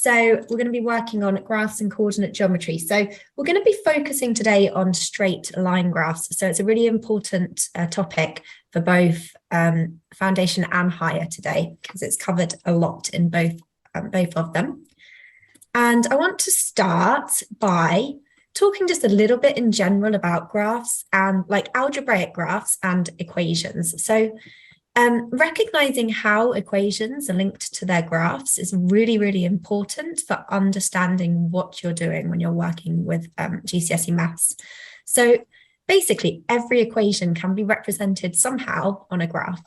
So we're going to be working on graphs and coordinate geometry. So we're going to be focusing today on straight line graphs. So it's a really important topic for both foundation and higher today, because it's covered a lot in both of them. And I want to start by talking just a little bit in general about graphs and like algebraic graphs and equations. So recognizing how equations are linked to their graphs is really, really important for understanding what you're doing when you're working with GCSE Maths. So basically, every equation can be represented somehow on a graph.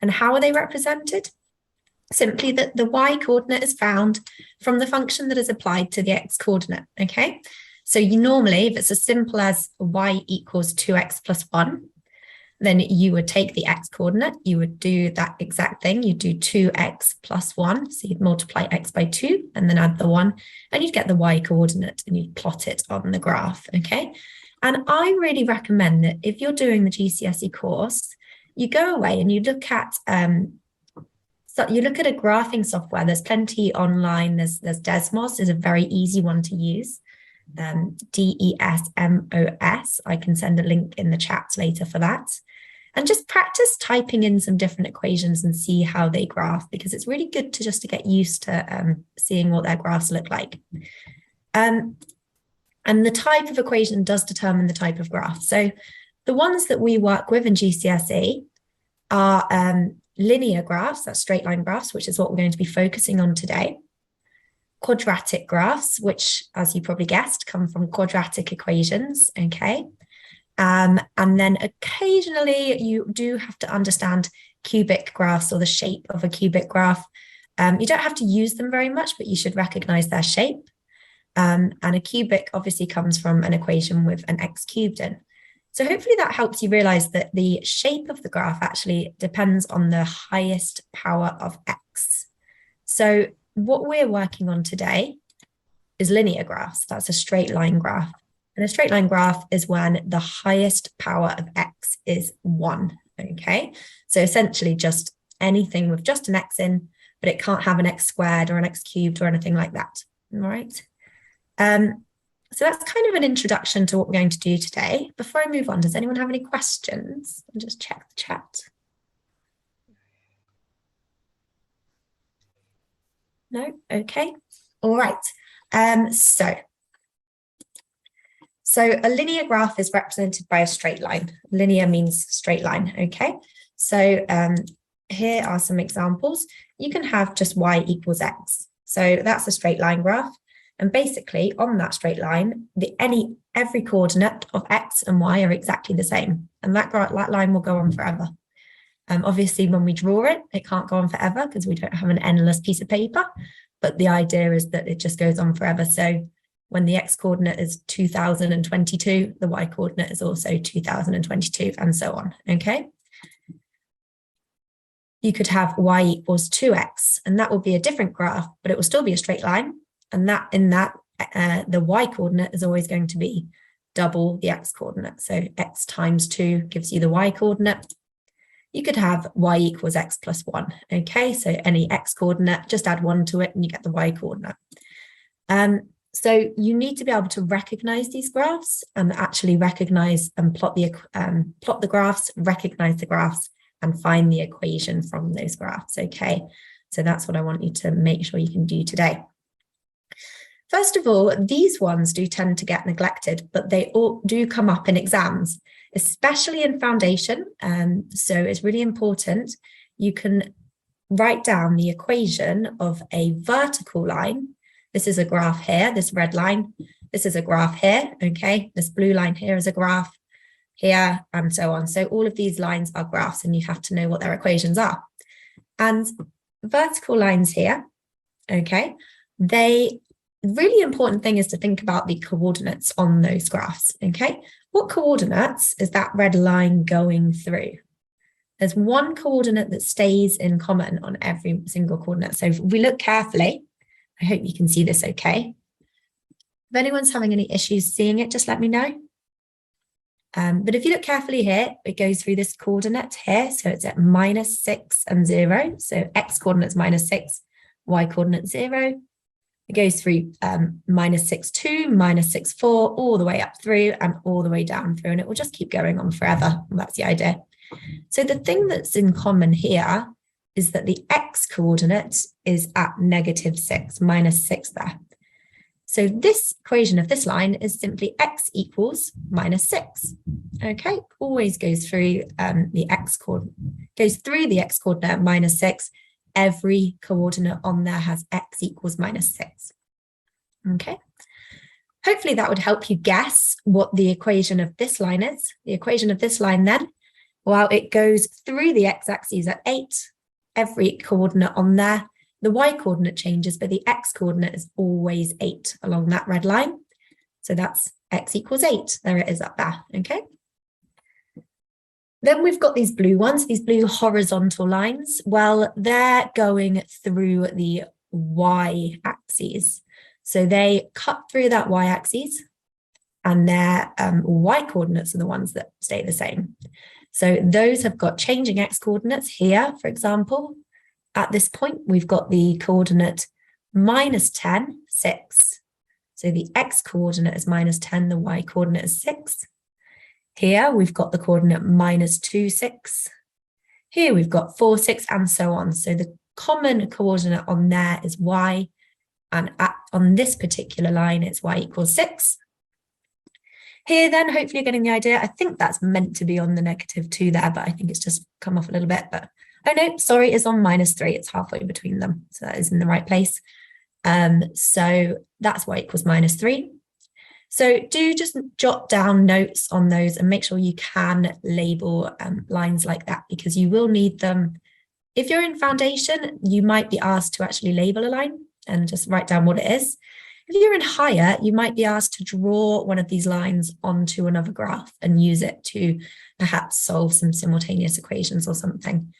And how are they represented? Simply that the y coordinate is found from the function that is applied to the x coordinate, okay? So you normally, if it's as simple as y equals 2x plus 1, then you would take the x coordinate, you would do that exact thing, you'd do 2x plus 1, so you'd multiply x by 2 and then add the 1, and you'd get the y coordinate and you'd plot it on the graph, okay? And I really recommend that if you're doing the GCSE course, you go away and you look at a graphing software. There's plenty online. There's Desmos is a very easy one to use. DESMOS. I can send a link in the chat later for that. And just practice typing in some different equations and see how they graph, because it's really good to get used to seeing what their graphs look like. And the type of equation does determine the type of graph. So the ones that we work with in GCSE are linear graphs, that's straight line graphs, which is what we're going to be focusing on today. Quadratic graphs, which, as you probably guessed, come from quadratic equations, okay? And then occasionally you do have to understand cubic graphs or the shape of a cubic graph. You don't have to use them very much, but you should recognize their shape. And a cubic obviously comes from an equation with an x cubed in. So hopefully that helps you realize that the shape of the graph actually depends on the highest power of x. So what we're working on today is linear graphs. That's a straight line graph. And a straight line graph is when the highest power of x is 1, okay? So essentially just anything with just an x in, but it can't have an x squared or an x cubed or anything like that, all right? So that's kind of an introduction to what we're going to do today. Before I move on, does anyone have any questions? I'll just check the chat. No? Okay. All right. So a linear graph is represented by a straight line. Linear means straight line, okay? So here are some examples. You can have just y equals x. So that's a straight line graph. And basically on that straight line, every coordinate of x and y are exactly the same. And that line will go on forever. Obviously, when we draw it, it can't go on forever because we don't have an endless piece of paper. But the idea is that it just goes on forever. So when the x coordinate is 2022, the y coordinate is also 2022, and so on, okay? You could have y equals 2x, and that will be a different graph, but it will still be a straight line. And the y coordinate is always going to be double the x coordinate. So x times 2 gives you the y coordinate. You could have y equals x plus 1. Okay, so any x coordinate, just add 1 to it and you get the y coordinate. So you need to be able to recognize these graphs and actually recognize and plot the graphs, recognize the graphs, and find the equation from those graphs. Okay, so that's what I want you to make sure you can do today. First of all, these ones do tend to get neglected, but they all do come up in exams, especially in foundation. So it's really important. You can write down the equation of a vertical line. This is a graph here, this red line. This is a graph here, okay? This blue line here is a graph here, and so on. So all of these lines are graphs, and you have to know what their equations are. And vertical lines here, okay, really important thing is to think about the coordinates on those graphs, okay? What coordinates is that red line going through? There's one coordinate that stays in common on every single coordinate. So if we look carefully, I hope you can see this okay. If anyone's having any issues seeing it, just let me know. But if you look carefully here, it goes through this coordinate here. So it's at -6 and 0. So x coordinate's -6, y coordinate 0. It goes through minus 6, 2, minus 6, 4, all the way up through and all the way down through, and it will just keep going on forever. That's the idea. So the thing that's in common here is that the x coordinate is at -6, minus 6 there. So this equation of this line is simply x equals -6. Okay, always goes through the x coordinate, goes through the x coordinate at -6. Every coordinate on there has x equals -6. Okay, hopefully that would help you guess what the equation of this line is. The equation of this line then, well, it goes through the x-axis at 8. Every coordinate on there, the y-coordinate changes, but the x-coordinate is always 8 along that red line. So that's x equals 8. There it is up there, okay? Then we've got these blue ones, these blue horizontal lines. Well, they're going through the y-axis. So they cut through that y-axis, and their y-coordinates are the ones that stay the same. So those have got changing x-coordinates here, for example. At this point, we've got the coordinate -10, 6. So the x-coordinate is -10, the y-coordinate is 6. Here, we've got the coordinate -2, 6. Here, we've got 4, 6, and so on. So the common coordinate on there is y, and on this particular line, it's y equals 6. Here then, hopefully you're getting the idea. I think that's meant to be on the -2 there, but I think it's just come off a little bit. But oh no, sorry, it's on -3. It's halfway between them. So that is in the right place. So that's y equals -3. So do just jot down notes on those and make sure you can label lines like that, because you will need them. If you're in foundation, you might be asked to actually label a line and just write down what it is. If you're in higher, you might be asked to draw one of these lines onto another graph and use it to perhaps solve some simultaneous equations or something.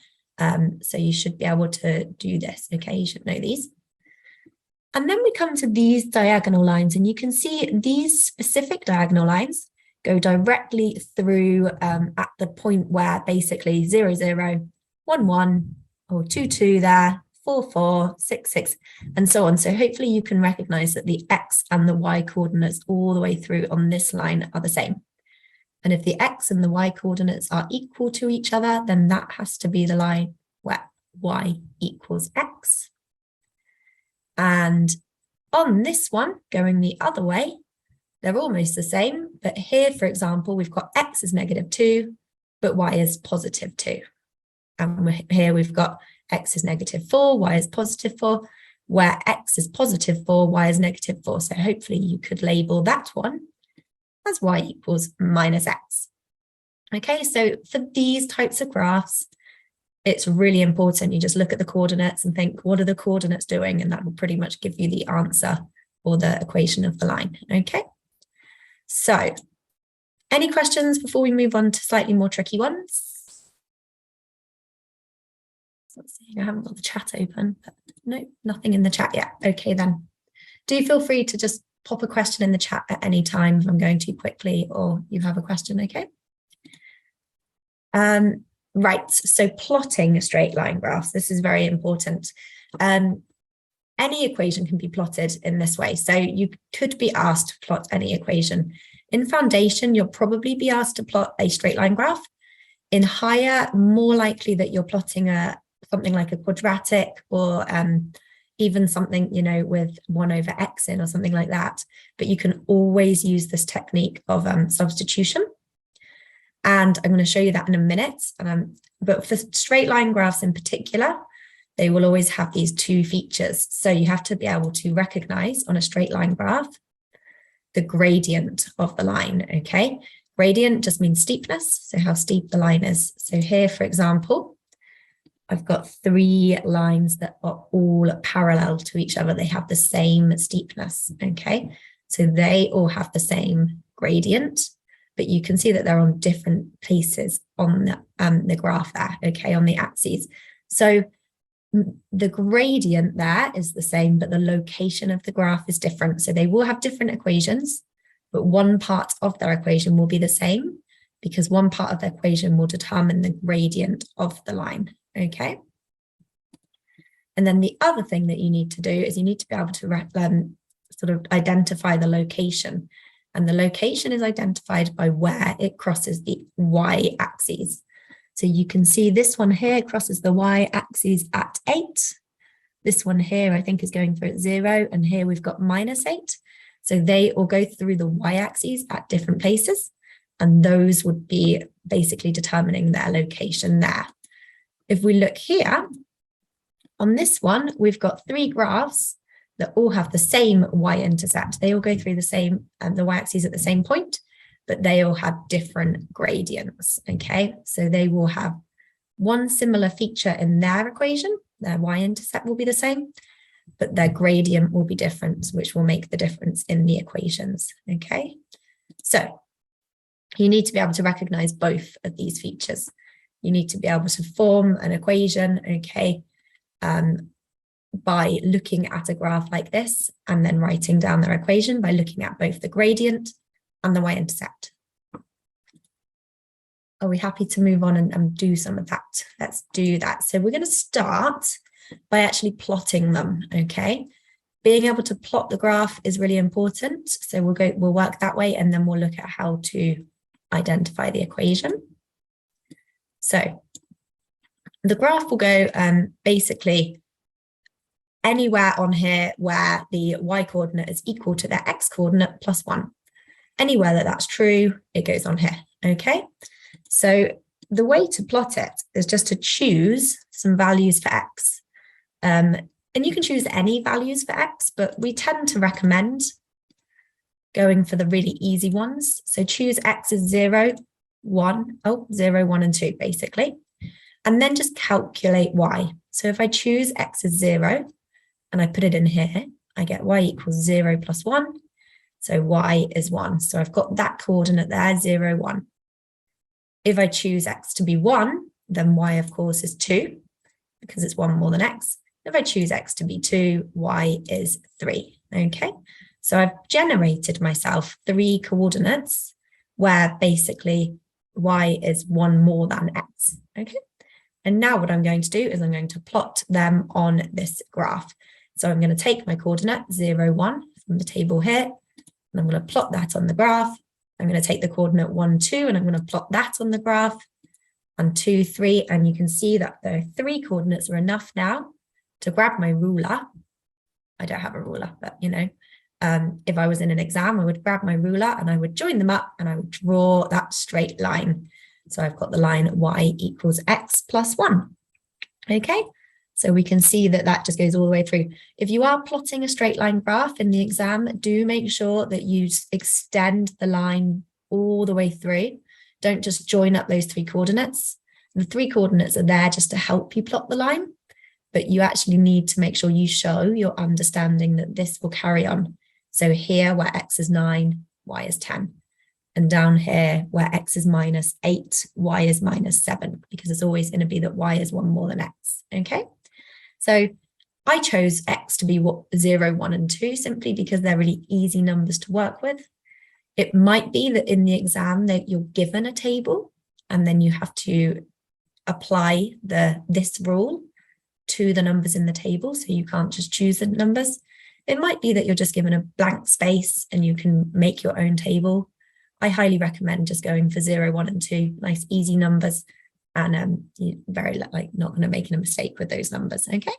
So you should be able to do this, okay? You should know these. And then we come to these diagonal lines, and you can see these specific diagonal lines go directly through at the point where basically 0, 0, 1, 1, or 2, 2 there, 4, 4, 6, 6, and so on. So hopefully you can recognize that the x and the y coordinates all the way through on this line are the same. And if the x and the y coordinates are equal to each other, then that has to be the line where y equals x. And on this one, going the other way, they're almost the same. But here, for example, we've got x is -2, but y is +2. And here we've got x is -4, y is +4, where x is +4, y is -4. So hopefully you could label that one as y equals -x. Okay, so for these types of graphs, it's really important you just look at the coordinates and think, what are the coordinates doing? And that will pretty much give you the answer or the equation of the line, okay? So, any questions before we move on to slightly more tricky ones? Let's see, I haven't got the chat open, but no, nothing in the chat yet. Okay, then. Do feel free to just pop a question in the chat at any time if I'm going too quickly or you have a question, okay? Right, so plotting straight line graphs, this is very important. Any equation can be plotted in this way. So you could be asked to plot any equation. In foundation, you'll probably be asked to plot a straight line graph. In higher, more likely that you're plotting something like a quadratic or even something, you know, with 1/x in or something like that. But you can always use this technique of substitution. And I'm going to show you that in a minute. But for straight line graphs in particular, they will always have these two features. So you have to be able to recognize on a straight line graph the gradient of the line, okay? Gradient just means steepness, so how steep the line is. So here, for example, I've got 3 lines that are all parallel to each other. They have the same steepness, okay? So they all have the same gradient, but you can see that they're on different places on the graph there, okay, on the axes. So the gradient there is the same, but the location of the graph is different. So they will have different equations, but one part of their equation will be the same because one part of the equation will determine the gradient of the line, okay? And then the other thing that you need to do is you need to be able to sort of identify the location. And the location is identified by where it crosses the y-axis. So you can see this one here crosses the y-axis at 8. This one here, I think, is going through at 0. And here we've got -8. So they all go through the y-axis at different places. And those would be basically determining their location there. If we look here, on this one, we've got 3 graphs that all have the same y-intercept. They all go through the same, the y-axis at the same point, but they all have different gradients, okay? So they will have one similar feature in their equation. Their y-intercept will be the same, but their gradient will be different, which will make the difference in the equations, okay? So you need to be able to recognize both of these features. You need to be able to form an equation, okay, by looking at a graph like this and then writing down their equation by looking at both the gradient and the y-intercept. Are we happy to move on and do some of that? Let's do that. So we're going to start by actually plotting them, okay? Being able to plot the graph is really important. So we'll work that way, and then we'll look at how to identify the equation. So the graph will go basically anywhere on here where the y-coordinate is equal to the x-coordinate plus 1. Anywhere that that's true, it goes on here, okay? So the way to plot it is just to choose some values for x. And you can choose any values for x, but we tend to recommend going for the really easy ones. So choose x as 0, 1, 0, 1, and 2, basically. And then just calculate y. So if I choose x as 0, and I put it in here, I get y equals 0 plus 1. So y is 1. So I've got that coordinate there, 0, 1. If I choose x to be 1, then y, of course, is 2, because it's 1 more than x. If I choose x to be 2, y is 3, okay? So I've generated myself 3 coordinates where basically y is 1 more than x, okay? And now what I'm going to do is I'm going to plot them on this graph. So I'm going to take my coordinate 0, 1 from the table here, and I'm going to plot that on the graph. I'm going to take the coordinate 1, 2, and I'm going to plot that on the graph, and 2, 3, and you can see that the 3 coordinates are enough now to grab my ruler. I don't have a ruler, but you know, if I was in an exam, I would grab my ruler and I would join them up and I would draw that straight line. So I've got the line y equals x plus 1, okay? So we can see that that just goes all the way through. If you are plotting a straight line graph in the exam, do make sure that you extend the line all the way through. Don't just join up those 3 coordinates. The 3 coordinates are there just to help you plot the line, but you actually need to make sure you show your understanding that this will carry on. So here where x is 9, y is 10. And down here where x is -8, y is -7, because it's always going to be that y is 1 more than x, okay? So I chose x to be 0, 1, and 2 simply because they're really easy numbers to work with. It might be that in the exam that you're given a table and then you have to apply this rule to the numbers in the table, so you can't just choose the numbers. It might be that you're just given a blank space and you can make your own table. I highly recommend just going for 0, 1, and 2, nice easy numbers, and you're very not going to make a mistake with those numbers, okay?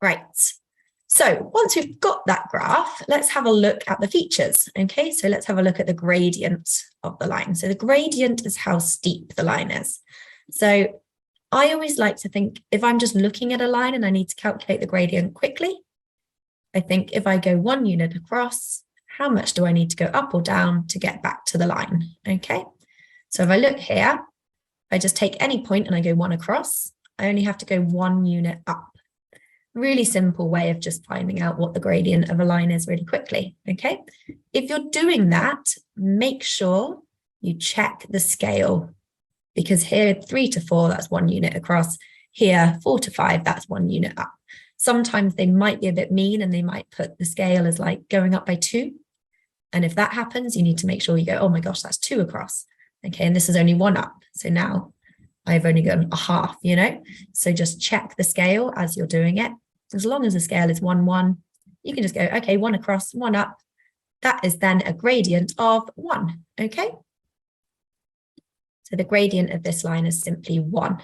Right, so once we've got that graph, let's have a look at the features, okay? So let's have a look at the gradient of the line. So the gradient is how steep the line is. So I always like to think if I'm just looking at a line and I need to calculate the gradient quickly, I think if I go 1 unit across, how much do I need to go up or down to get back to the line, okay? So if I look here, I just take any point and I go 1 across, I only have to go 1 unit up. Really simple way of just finding out what the gradient of a line is really quickly, okay? If you're doing that, make sure you check the scale, because here 3 to 4, that's 1 unit across. Here 4 to 5, that's 1 unit up. Sometimes they might be a bit mean and they might put the scale as like going up by 2. And if that happens, you need to make sure you go, oh my gosh, that's 2 across. Okay, and this is only 1 up. So now I've only got a half, you know, so just check the scale as you're doing it. As long as the scale is 1, 1, you can just go, okay, 1 across, 1 up. That is then a gradient of 1, okay? So the gradient of this line is simply 1.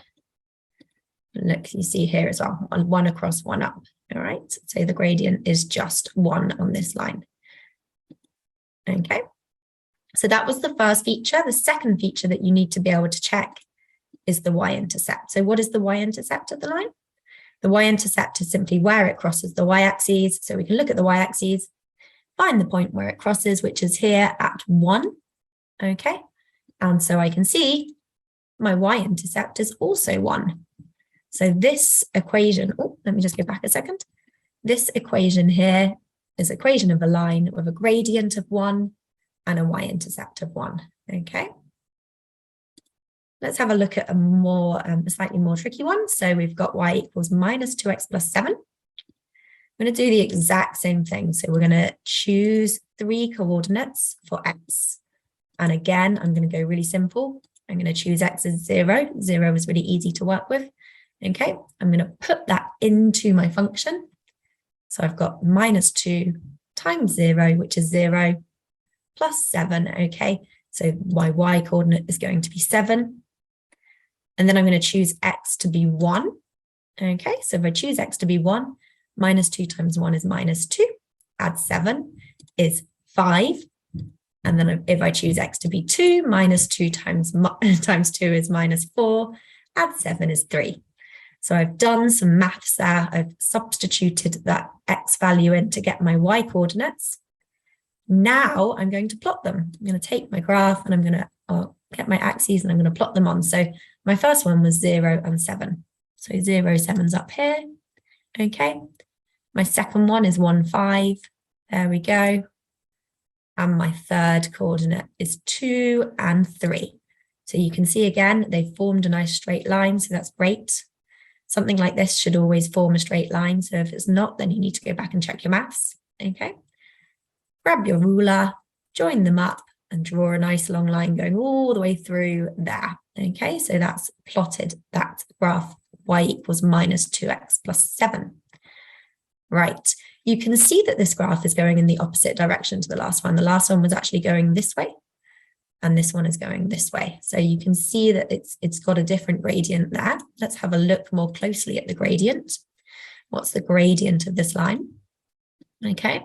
And look, you see here as well, 1 across, 1 up, all right? So the gradient is just 1 on this line, okay? So that was the first feature. The second feature that you need to be able to check is the y-intercept. So what is the y-intercept of the line? The y-intercept is simply where it crosses the y-axis. So we can look at the y-axis, find the point where it crosses, which is here at 1, okay? And so I can see my y-intercept is also 1. So this equation, oh, let me just go back a second. This equation here is an equation of a line with a gradient of 1 and a y-intercept of 1, okay? Let's have a look at a slightly more tricky one. So we've got y equals minus 2x plus 7. I'm going to do the exact same thing. So we're going to choose 3 coordinates for x. And again, I'm going to go really simple. I'm going to choose x as 0. 0 is really easy to work with. Okay, I'm going to put that into my function. So I've got minus 2 times 0, which is 0, plus 7. Okay, so my y coordinate is going to be 7. And then I'm going to choose x to be 1. Okay, so if I choose x to be 1, minus 2 times 1 is minus 2. Add 7 is 5. And then if I choose x to be 2, minus 2 times 2 is minus 4. Add 7 is 3. So I've done some maths there. I've substituted that x value in to get my y coordinates. Now I'm going to plot them. I'm going to take my graph and I'm going to get my axes and I'm going to plot them on. So my first one was 0 and 7. So 0, 7's up here. Okay. My second one is 1, 5. There we go. And my third coordinate is 2 and 3. So you can see again, they've formed a nice straight line. So that's great. Something like this should always form a straight line. So if it's not, then you need to go back and check your maths. Okay. Grab your ruler, join them up and draw a nice long line going all the way through there. Okay. So that's plotted that graph y equals minus 2x plus 7. Right. You can see that this graph is going in the opposite direction to the last one. The last one was actually going this way. And this one is going this way. So you can see that it's got a different gradient there. Let's have a look more closely at the gradient. What's the gradient of this line? Okay.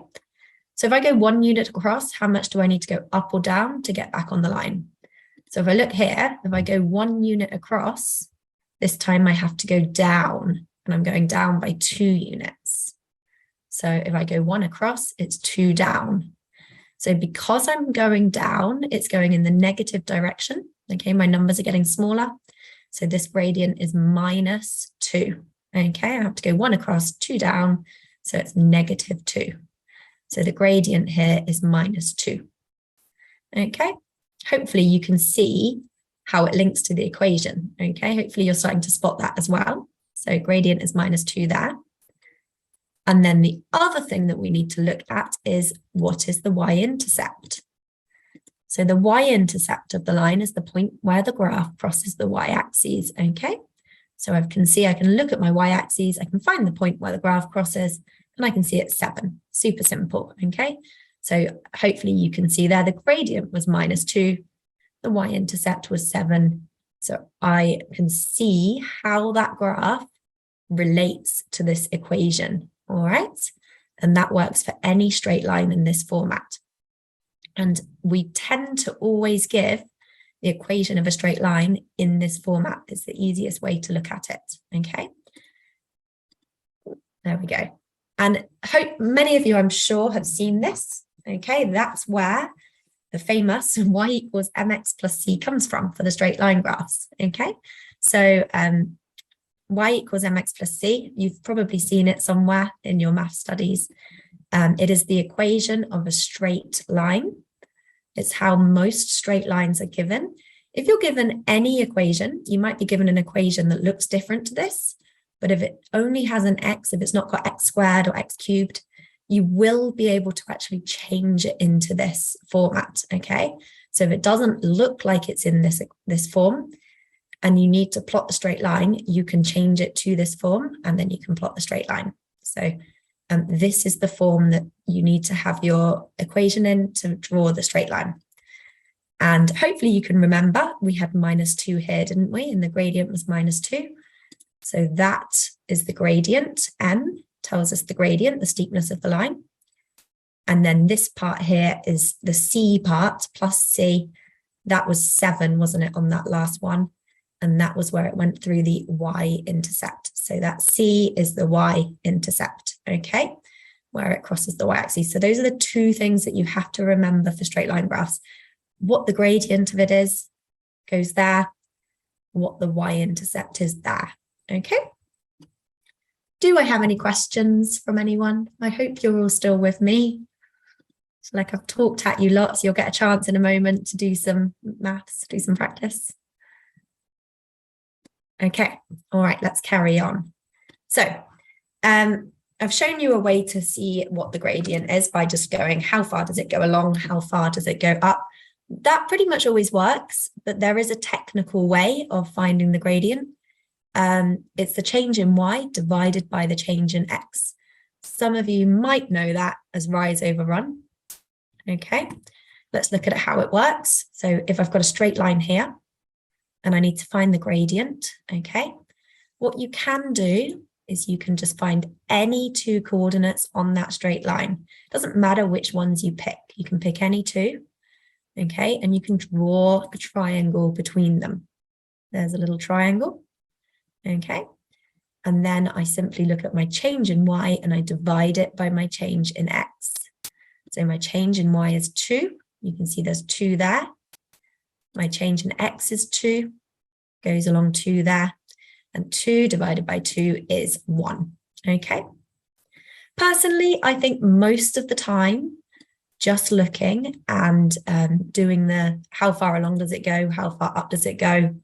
So if I go 1 unit across, how much do I need to go up or down to get back on the line? So if I look here, if I go 1 unit across, this time I have to go down, and I'm going down by 2 units. So if I go 1 across, it's 2 down. So because I'm going down, it's going in the negative direction. Okay, my numbers are getting smaller. So this gradient is minus 2. Okay, I have to go 1 across, 2 down. So it's negative 2. So the gradient here is minus 2. Okay, hopefully you can see how it links to the equation. Okay, hopefully you're starting to spot that as well. So gradient is minus 2 there. And then the other thing that we need to look at is what is the y-intercept? So the y-intercept of the line is the point where the graph crosses the y-axis, okay? So I can see, I can look at my y-axis, I can find the point where the graph crosses, and I can see it's 7. Super simple, okay? So hopefully you can see there the gradient was minus 2, the y-intercept was 7. So I can see how that graph relates to this equation. All right, and that works for any straight line in this format. And we tend to always give the equation of a straight line in this format. It's the easiest way to look at it, okay? There we go. And hope many of you, I'm sure, have seen this, okay? That's where the famous y equals mx plus c comes from for the straight line graphs, okay? So, y equals mx plus c, you've probably seen it somewhere in your math studies. It is the equation of a straight line. It's how most straight lines are given. If you're given any equation, you might be given an equation that looks different to this, but if it only has an x, if it's not got x squared or x cubed, you will be able to actually change it into this format, okay? So if it doesn't look like it's in this form, and you need to plot the straight line, you can change it to this form and then you can plot the straight line. So this is the form that you need to have your equation in to draw the straight line. And hopefully you can remember we had -2 here, didn't we? And the gradient was -2. So that is the gradient. N tells us the gradient, the steepness of the line. And then this part here is the C part, plus C. That was 7, wasn't it, on that last one? And that was where it went through the y-intercept. So that C is the y-intercept, okay, where it crosses the y-axis. So those are the two things that you have to remember for straight line graphs. What the gradient of it is goes there, what the y-intercept is there, okay? Do I have any questions from anyone? I hope you're all still with me. So like I've talked at you lots, you'll get a chance in a moment to do some maths, do some practice. Okay, all right, let's carry on. So I've shown you a way to see what the gradient is by just going, how far does it go along? How far does it go up? That pretty much always works, but there is a technical way of finding the gradient. It's the change in y divided by the change in x. Some of you might know that as rise over run. Okay, let's look at how it works. So if I've got a straight line here and I need to find the gradient, okay, what you can do is you can just find any two coordinates on that straight line. It doesn't matter which ones you pick. You can pick any two, okay, and you can draw a triangle between them. There's a little triangle, okay, and then I simply look at my change in y and I divide it by my change in x. So my change in y is 2. You can see there's 2 there. My change in x is 2, goes along 2 there. And 2 divided by 2 is 1, okay? Personally, I think most of the time, just looking and doing the how far along does it go, how far up does it go,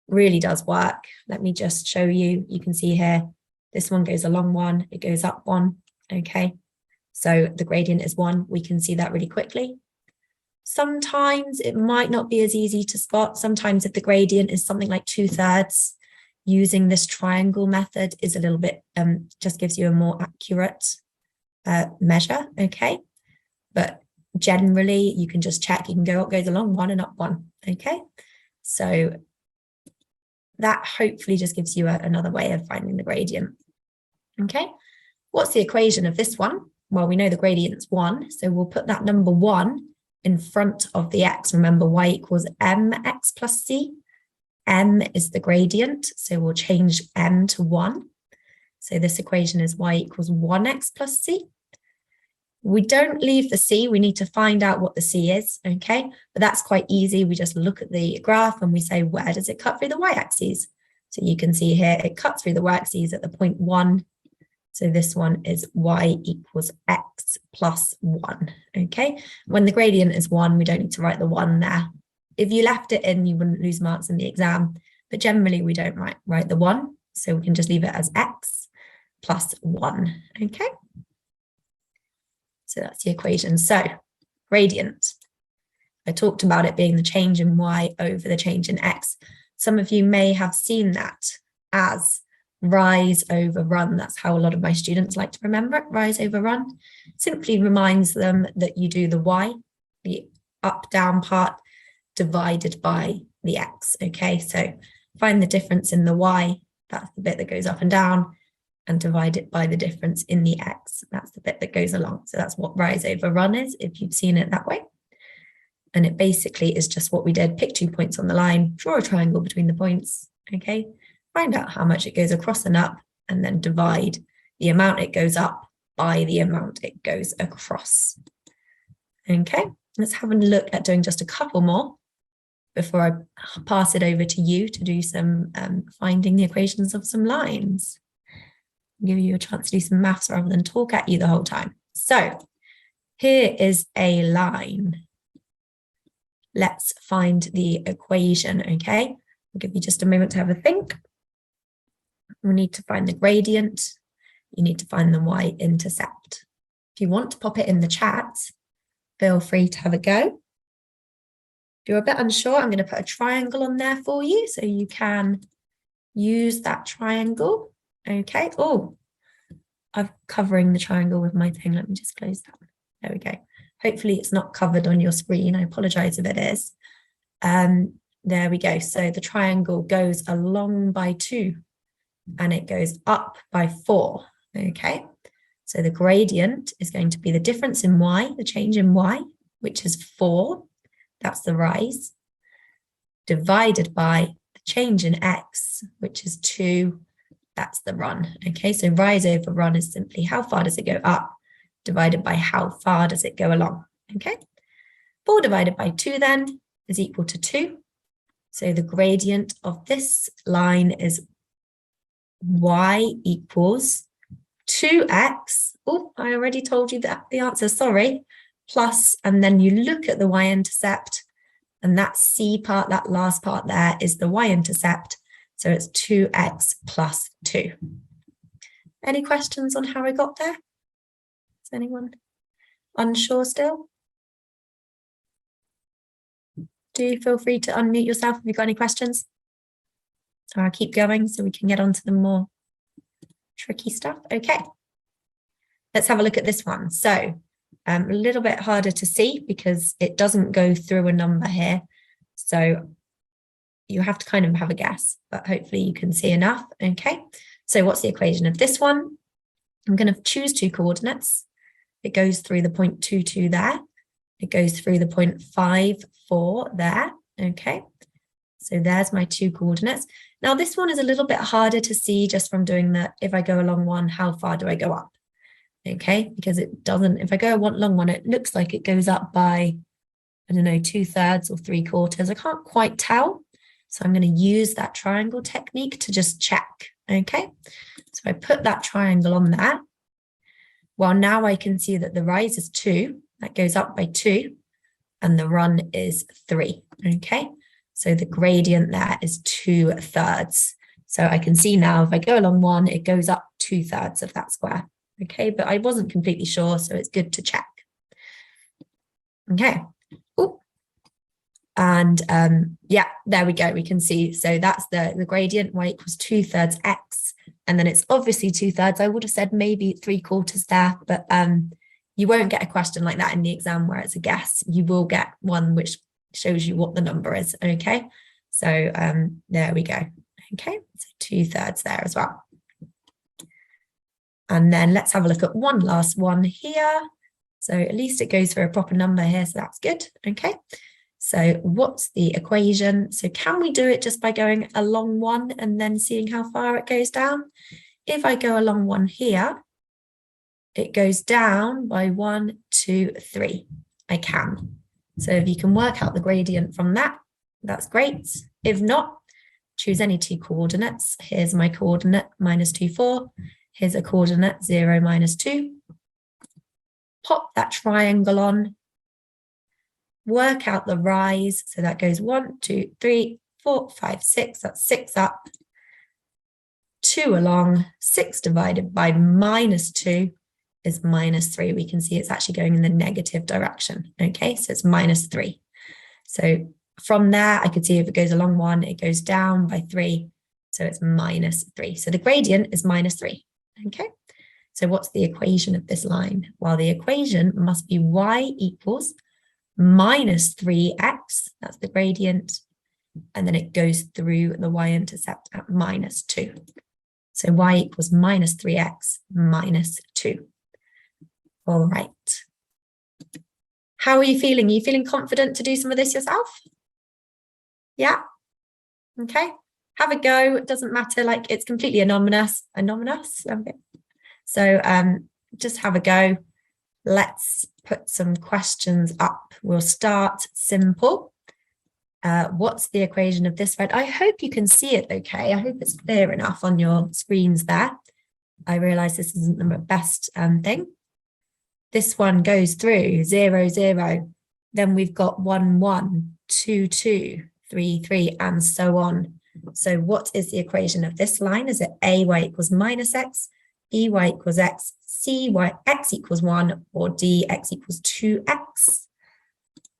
really does work. Let me just show you. You can see here, this one goes along 1, it goes up 1, okay? So the gradient is 1. We can see that really quickly. Sometimes it might not be as easy to spot. Sometimes if the gradient is something like 2/3, using this triangle method is a little bit, just gives you a more accurate measure, okay? But generally you can just check, you can go, it goes along 1 and up 1, okay? So that hopefully just gives you another way of finding the gradient, okay? What's the equation of this one? Well, we know the gradient's 1, so we'll put that number 1 in front of the x. Remember, y equals mx plus c. M is the gradient, so we'll change m to 1. So this equation is y equals 1x plus c. We don't leave the c, we need to find out what the c is, okay? But that's quite easy. We just look at the graph and we say, where does it cut through the y-axis? So you can see here, it cuts through the y-axis at the point 1. So this one is y equals x plus 1, okay? When the gradient is 1, we don't need to write the 1 there. If you left it in, you wouldn't lose marks in the exam, but generally we don't write the 1, so we can just leave it as x plus 1, okay? So that's the equation. So gradient, I talked about it being the change in y over the change in x. Some of you may have seen that as rise over run. That's how a lot of my students like to remember it, rise over run. Simply reminds them that you do the y, the up down part, divided by the x, okay? So find the difference in the y, that's the bit that goes up and down, and divide it by the difference in the x, that's the bit that goes along. So that's what rise over run is, if you've seen it that way. And it basically is just what we did, pick 2 points on the line, draw a triangle between the points, okay? Find out how much it goes across and up, and then divide the amount it goes up by the amount it goes across. Okay, let's have a look at doing just a couple more before I pass it over to you to do some finding the equations of some lines. Give you a chance to do some maths rather than talk at you the whole time. So here is a line. Let's find the equation, okay? I'll give you just a moment to have a think. We need to find the gradient. You need to find the y-intercept. If you want to pop it in the chat, feel free to have a go. If you're a bit unsure, I'm going to put a triangle on there for you so you can use that triangle. Okay. Oh, I'm covering the triangle with my thing. Let me just close that. There we go. Hopefully it's not covered on your screen. I apologize if it is. There we go. So the triangle goes along by 2 and it goes up by 4. Okay. So the gradient is going to be the difference in y, the change in y, which is 4. That's the rise, divided by the change in x, which is 2. That's the run. Okay, so rise over run is simply how far does it go up, divided by how far does it go along. Okay, 4 divided by 2 then is equal to 2. So the gradient of this line is y equals 2x. Oh, I already told you that the answer, sorry. Plus, and then you look at the y-intercept, and that C part, that last part there is the y-intercept. So it's 2x plus 2. Any questions on how I got there? Is anyone unsure still? Do feel free to unmute yourself if you've got any questions. So I'll keep going so we can get on to the more tricky stuff. Okay. Let's have a look at this one. So a little bit harder to see because it doesn't go through a number here. So you have to kind of have a guess, but hopefully you can see enough. Okay. So what's the equation of this one? I'm going to choose 2 coordinates. It goes through the point 22 there. It goes through the point 54 there. Okay. So there's my 2 coordinates. Now this one is a little bit harder to see just from doing that. If I go along one, how far do I go up? Okay, because it doesn't, if I go along one, it looks like it goes up by, I don't know, 2/3 or 3/4. I can't quite tell. So I'm going to use that triangle technique to just check. Okay, so I put that triangle on there. Well, now I can see that the rise is 2. That goes up by 2. And the run is 3. Okay, so the gradient there is 2/3. So I can see now if I go along one, it goes up 2/3 of that square. Okay, but I wasn't completely sure, so it's good to check. Okay. Ooh. And yeah, there we go. We can see, so that's the gradient, y equals 2/3 x. And then it's obviously 2/3. I would have said maybe 3/4 there, but you won't get a question like that in the exam where it's a guess. You will get one which shows you what the number is. Okay, so there we go. Okay, so 2/3 there as well. And then let's have a look at one last one here. So at least it goes for a proper number here, so that's good. Okay, so what's the equation? So can we do it just by going along one and then seeing how far it goes down? If I go along one here, it goes down by 1, 2, 3. I can. So if you can work out the gradient from that, that's great. If not, choose any 2 coordinates. Here's my coordinate, -2, 4. Here's a coordinate, 0, -2. Pop that triangle on. Work out the rise. So that goes 1, 2, 3, 4, 5, 6. That's 6 up. 2 along. 6 divided by -2 is -3. We can see it's actually going in the negative direction. Okay, so it's -3. So from there, I could see if it goes along 1, it goes down by 3. So it's -3. So the gradient is -3. Okay, so what's the equation of this line? Well, the equation must be y equals -3x. That's the gradient. And then it goes through the y-intercept at -2. So y equals -3x -2. All right. How are you feeling? Are you feeling confident to do some of this yourself? Yeah? Okay. Have a go. It doesn't matter. Like, it's completely anonymous. Okay. So just have a go. Let's put some questions up. We'll start simple. What's the equation of this, right? I hope you can see it okay. I hope it's clear enough on your screens there. I realize this isn't the best thing. This one goes through 0, 0. Then we've got 1, 1, 2, 2, 3, 3, and so on. So what is the equation of this line? Is it a y equals -x, b y equals x, c y x equals 1, or d x equals 2x?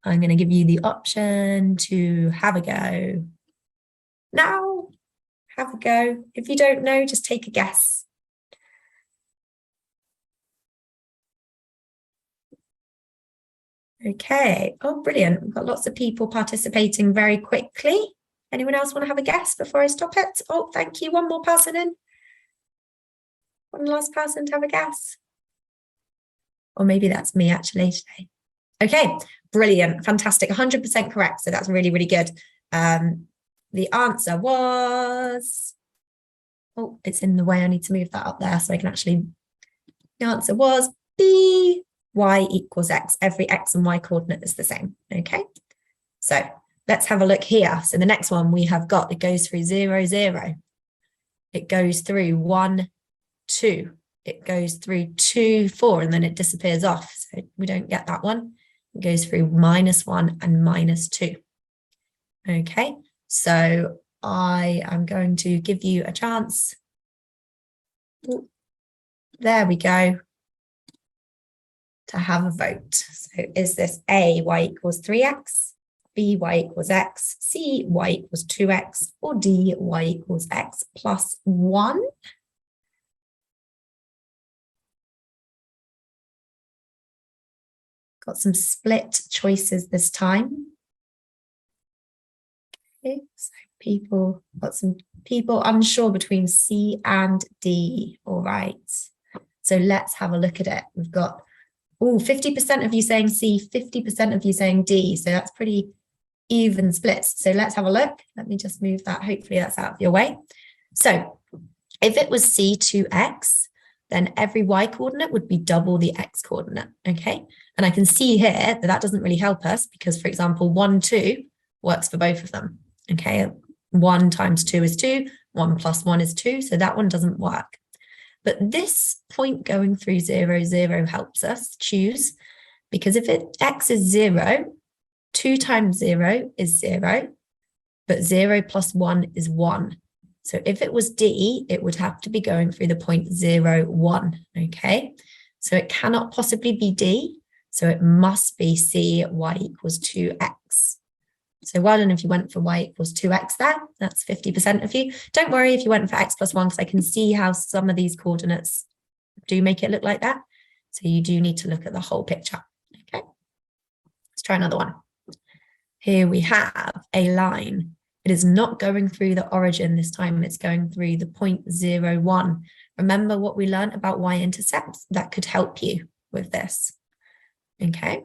I'm going to give you the option to have a go. Now, have a go. If you don't know, just take a guess. Okay. Oh, brilliant. We've got lots of people participating very quickly. Anyone else want to have a guess before I stop it? Oh, thank you. One more person in. One last person to have a guess. Or maybe that's me actually today. Okay, brilliant, fantastic, 100% correct. So that's really, really good. The answer was, oh, it's in the way. I need to move that up there so I can actually, the answer was B, y equals x. Every x and y coordinate is the same, okay? So let's have a look here. So the next one we have got, it goes through 0, 0. It goes through 1, 2. It goes through 2, 4, and then it disappears off. So we don't get that one. It goes through -1 and -2. Okay, so I am going to give you a chance. Ooh, there we go. To have a vote. So is this A, y equals 3x, B, y equals x, C, y equals 2x, or D, y equals x plus 1? Got some split choices this time. Okay, so got some people unsure between C and D. All right. So let's have a look at it. We've got 50% of you saying C, 50% of you saying D. So that's pretty even splits. So let's have a look. Let me just move that. Hopefully that's out of your way. So if it was C2x, then every y coordinate would be double the x coordinate, okay? And I can see here that that doesn't really help us because, for example, 1, 2 works for both of them, okay? 1 times 2 is 2, 1 plus 1 is 2, so that one doesn't work. But this point going through 0, 0 helps us choose, because if x is 0, 2 times 0 is 0, but 0 plus 1 is 1. So if it was D, it would have to be going through the point 0, 1, okay? So it cannot possibly be D, so it must be C, y equals 2x. So well done if you went for y equals 2x there. That's 50% of you. Don't worry if you went for x plus 1, because I can see how some of these coordinates do make it look like that. So you do need to look at the whole picture, okay? Let's try another one. Here we have a line. It is not going through the origin this time, it's going through the point 0, 1. Remember what we learned about y-intercepts? That could help you with this, okay?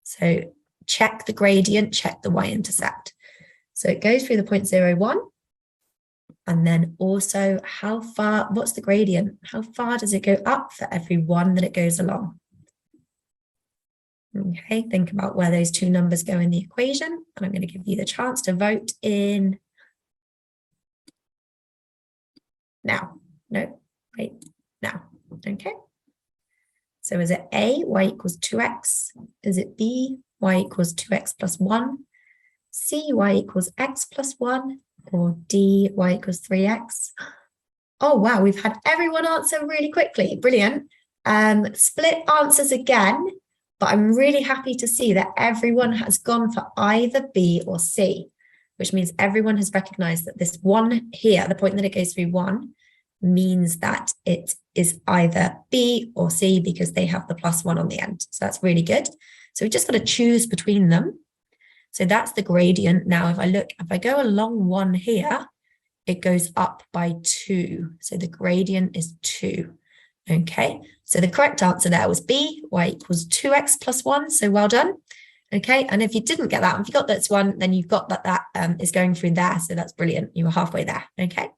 So check the gradient, check the y-intercept. So it goes through the point 0, 1. And then also how far, what's the gradient? How far does it go up for every 1 that it goes along? Okay, think about where those two numbers go in the equation, and I'm going to give you the chance to vote in now. No, wait, now. Okay. So is it A, y equals 2x? Is it B, y equals 2x plus 1? C, y equals x plus 1? Or D, y equals 3x? Oh, wow, we've had everyone answer really quickly. Brilliant. Split answers again. But I'm really happy to see that everyone has gone for either B or C, which means everyone has recognized that this 1 here, the point that it goes through 1, means that it is either B or C because they have the plus 1 on the end. So that's really good. So we just got to choose between them. So that's the gradient. Now, if I go along 1 here, it goes up by 2. So the gradient is 2. Okay, so the correct answer there was B, y equals 2x plus 1, so well done. Okay, and if you didn't get that, if you got this one, then you've got that is going through there, so that's brilliant. You were halfway there, okay?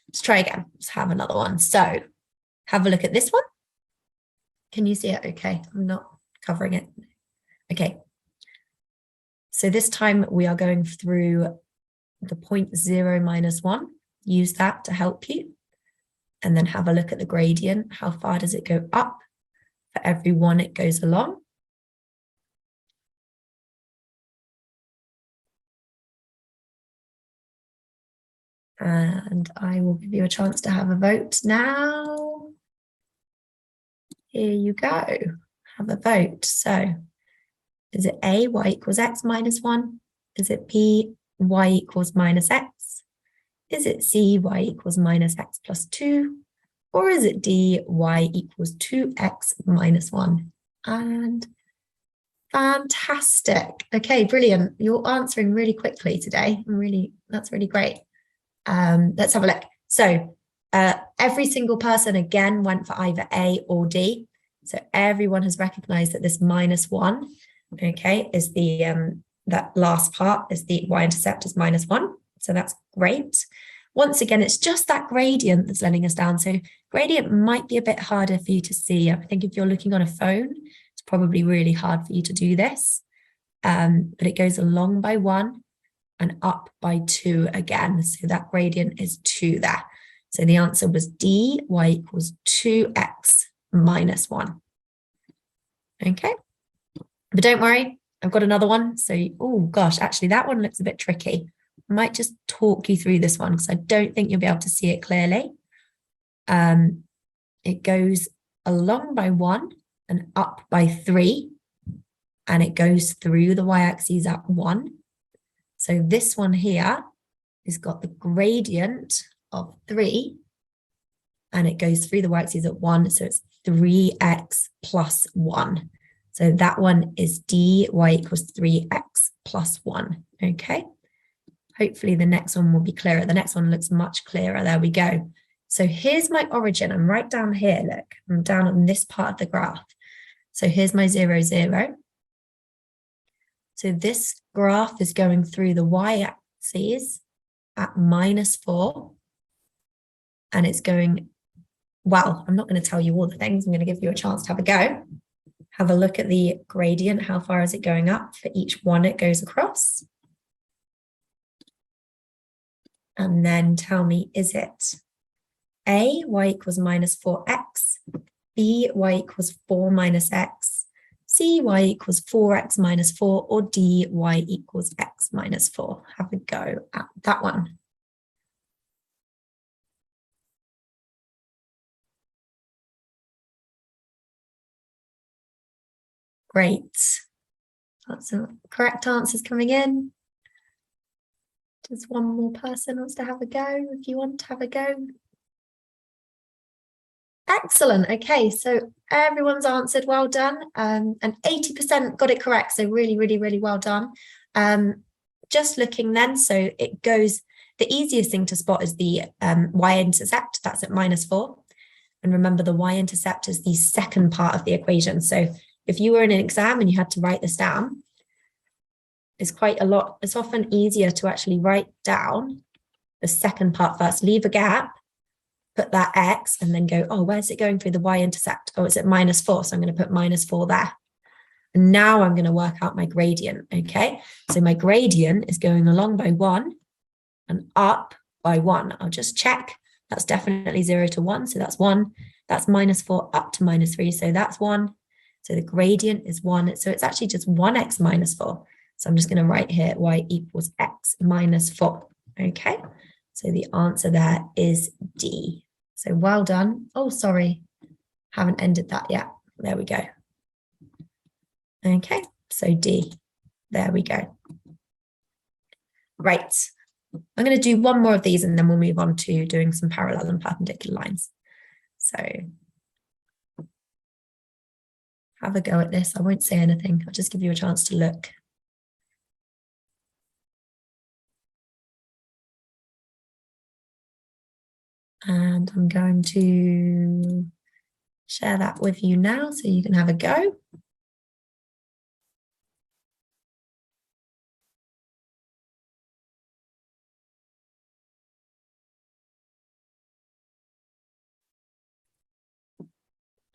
Let's try again, let's have another one. So have a look at this one. Can you see it? Okay, I'm not covering it. Okay, so this time we are going through the point 0 minus 1. Use that to help you. And then have a look at the gradient. How far does it go up for every 1 it goes along? And I will give you a chance to have a vote now. Here you go. Have a vote. So Is it A, y equals x minus 1? Is it B, y equals minus x? Is it C, y equals minus x plus 2? Or is it D, y equals 2x minus 1? And fantastic. Okay, brilliant. You're answering really quickly today. That's really great. Let's have a look. So every single person again went for either A or D. So everyone has recognized that this minus 1, okay, is the that last part is the y-intercept is minus 1. So that's great. Once again, it's just that gradient that's letting us down. So gradient might be a bit harder for you to see. I think if you're looking on a phone, it's probably really hard for you to do this. But it goes along by 1 and up by 2 again. So that gradient is 2 there. So the answer was D, y equals 2x minus 1. Okay, but don't worry, I've got another one. So, oh gosh, actually that one looks a bit tricky. I might just talk you through this one because I don't think you'll be able to see it clearly. It goes along by 1 and up by 3, and it goes through the y-axis at 1. So this one here has got the gradient of 3, and it goes through the y-axis at 1, so it's 3x plus 1. So that one is D, y equals 3x plus 1, okay? Hopefully the next one will be clearer. The next one looks much clearer. There we go. So here's my origin. I'm right down here, look. I'm down on this part of the graph. So here's my 0, 0. So this graph is going through the y-axis at minus 4. And it's going, well, I'm not going to tell you all the things. I'm going to give you a chance to have a go. Have a look at the gradient. How far is it going up for each one it goes across? And then tell me, is it A, y equals minus 4x, B, y equals 4 minus x, C, y equals 4x minus 4, or D, y equals x minus 4? Have a go at that one. Great. Lots of correct answers coming in. Just one more person wants to have a go. If you want to have a go. Excellent. Okay, so everyone's answered. Well done. And 80% got it correct. So really, really, really well done. Just looking then, so it goes, the easiest thing to spot is the y-intercept. That's at minus 4. And remember, the y-intercept is the second part of the equation. So if you were in an exam and you had to write this down, it's quite a lot. It's often easier to actually write down the second part first, leave a gap, put that x, and then go, oh, where's it going through the y-intercept? Oh, it's at minus 4, so I'm going to put minus 4 there. And now I'm going to work out my gradient, okay? So my gradient is going along by 1 and up by 1. I'll just check. That's definitely 0 to 1, so that's 1. That's minus 4 up to minus 3, so that's 1. So the gradient is 1, so it's actually just 1x minus 4. So I'm just going to write here y equals x minus 4, okay? So the answer there is D. So well done. Oh, sorry, haven't ended that yet. There we go. Okay, so D, there we go. Right, I'm going to do one more of these and then we'll move on to doing some parallel and perpendicular lines. So have a go at this. I won't say anything. I'll just give you a chance to look. And I'm going to share that with you now so you can have a go.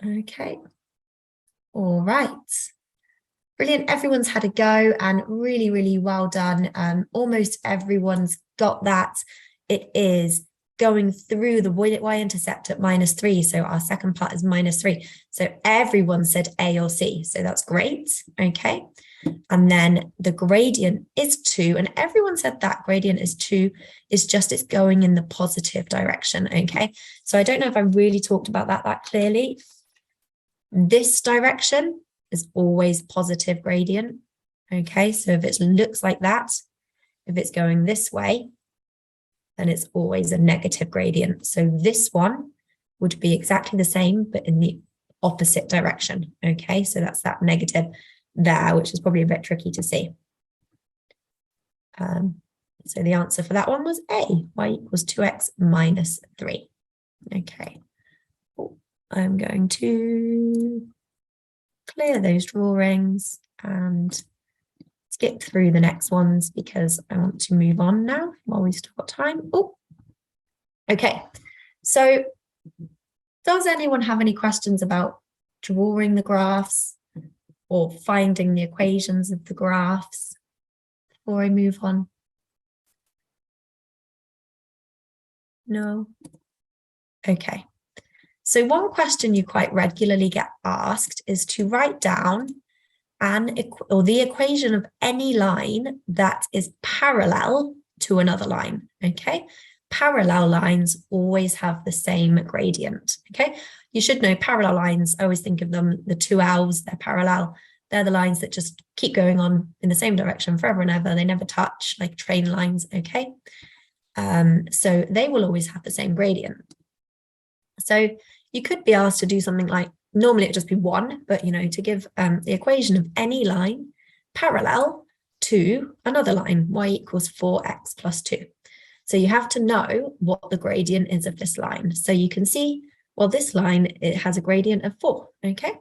Okay. All right. Brilliant. Everyone's had a go and really, really well done. Almost everyone's got that. It is going through the y-intercept at minus 3. So our second part is minus 3. So everyone said A or C. So that's great. Okay. And then the gradient is 2. And everyone said that gradient is 2. It's just it's going in the positive direction. Okay. So I don't know if I really talked about that clearly. This direction is always positive gradient. Okay, so if it looks like that, if it's going this way, then it's always a negative gradient. So this one would be exactly the same, but in the opposite direction. Okay, so that's that negative there, which is probably a bit tricky to see. So the answer for that one was A, y equals 2x minus 3. Okay, I'm going to clear those drawings and skip through the next ones because I want to move on now while we've still got time. Oh, okay. So does anyone have any questions about drawing the graphs or finding the equations of the graphs before I move on? No? Okay. So one question you quite regularly get asked is to write down the equation of any line that is parallel to another line, okay? Parallel lines always have the same gradient, okay? You should know parallel lines, I always think of them, the two L's, they're parallel. They're the lines that just keep going on in the same direction forever and ever. They never touch, like train lines, okay? So they will always have the same gradient. So you could be asked to do something like, normally it would just be 1, but, you know, to give the equation of any line parallel to another line, y equals 4x plus 2. So you have to know what the gradient is of this line. So you can see, well, this line, it has a gradient of 4, okay?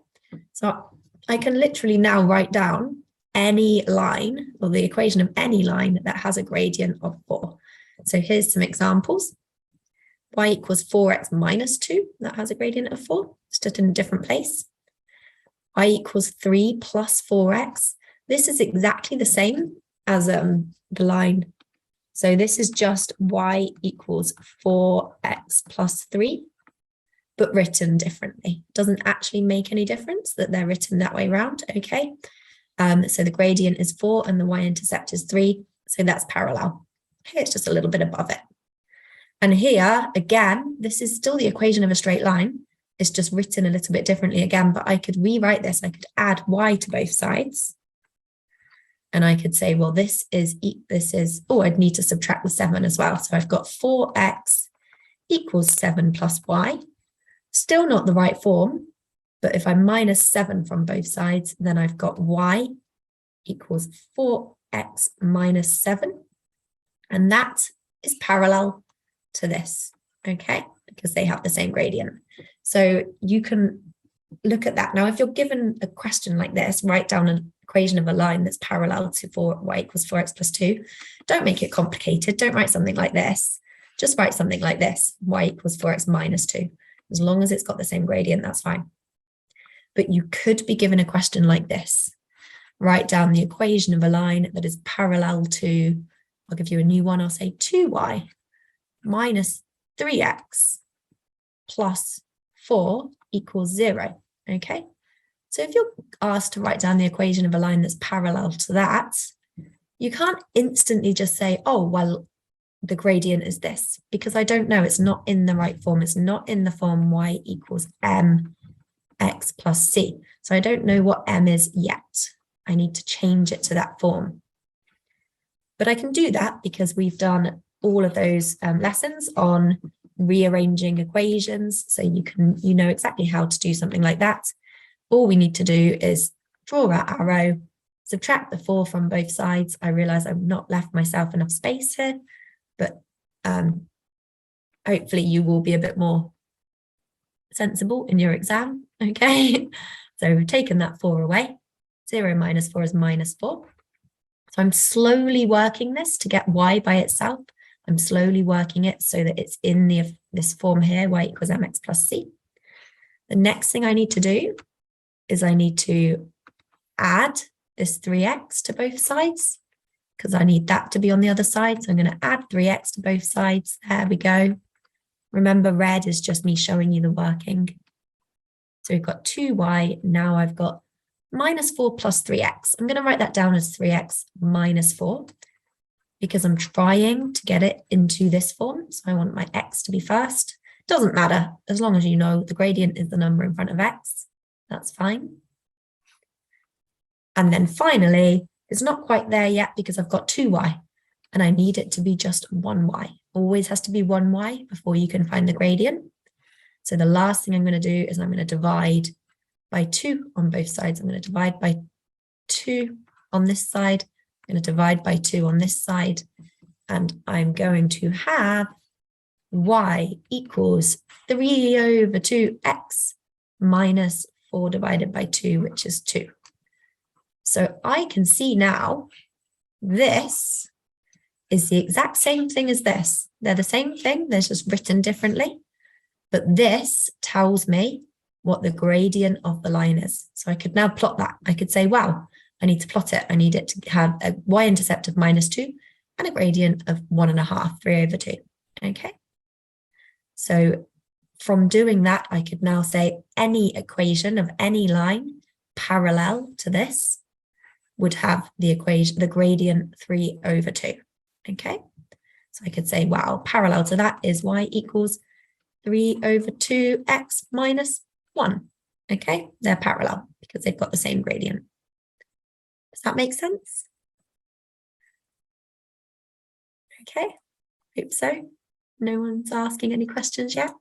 So I can literally now write down any line, or the equation of any line that has a gradient of 4. So here's some examples. Y equals 4x minus 2, that has a gradient of 4, just in a different place. Y equals 3 plus 4x. This is exactly the same as the line. So this is just y equals 4x plus 3, but written differently. Doesn't actually make any difference that they're written that way around, okay? So the gradient is 4 and the y-intercept is 3, so that's parallel. Okay, it's just a little bit above it. And here, again, this is still the equation of a straight line. It's just written a little bit differently again, but I could rewrite this. I could add y to both sides. And I could say, well, this is, oh, I'd need to subtract the 7 as well. So I've got 4x equals 7 plus y. Still not the right form, but if I minus 7 from both sides, then I've got y equals 4x minus 7. And that is parallel to this, okay? Because they have the same gradient. So you can look at that. Now, if you're given a question like this, write down an equation of a line that's parallel to y equals 4x plus 2. Don't make it complicated. Don't write something like this. Just write something like this, y equals 4x minus 2. As long as it's got the same gradient, that's fine. But you could be given a question like this. Write down the equation of a line that is parallel to, I'll give you a new one, I'll say 2y minus 3x plus 4 equals 0, okay? So if you're asked to write down the equation of a line that's parallel to that, you can't instantly just say, oh, well, the gradient is this, because I don't know, it's not in the right form. It's not in the form y equals mx plus c. So I don't know what m is yet. I need to change it to that form. But I can do that because we've done all of those lessons on rearranging equations. So you know exactly how to do something like that. All we need to do is draw our arrow, subtract the 4 from both sides. I realize I've not left myself enough space here, but hopefully you will be a bit more sensible in your exam, okay? So we've taken that 4 away. 0 minus 4 is minus 4. So I'm slowly working this to get y by itself. I'm slowly working it so that it's in this form here, y equals mx plus c. The next thing I need to do is I need to add this 3x to both sides because I need that to be on the other side. So I'm going to add 3x to both sides. There we go. Remember, red is just me showing you the working. So we've got 2y. Now I've got minus 4 plus 3x. I'm going to write that down as 3x minus 4 because I'm trying to get it into this form. So I want my x to be first. Doesn't matter as long as you know the gradient is the number in front of x. That's fine. And then finally, It's not quite there yet because I've got 2y and I need it to be just 1y. Always has to be 1y before you can find the gradient. So the last thing I'm going to do is I'm going to divide by 2 on both sides. I'm going to divide by 2 on this side. I'm going to divide by 2 on this side. And I'm going to have y equals 3 over 2x minus 4 divided by 2, which is 2. So I can see now this is the exact same thing as this. They're the same thing, they're just written differently. But this tells me what the gradient of the line is. So I could now plot that. I could say, wow, I need to plot it. I need it to have a y-intercept of -2 and a gradient of 1.5, 3 over 2. Okay. So from doing that, I could now say any equation of any line parallel to this would have the equation, the gradient 3 over 2. Okay. So I could say, wow, parallel to that is y equals 3 over 2x minus 1. Okay, they're parallel because they've got the same gradient. Does that make sense? Okay, hope so. No one's asking any questions yet.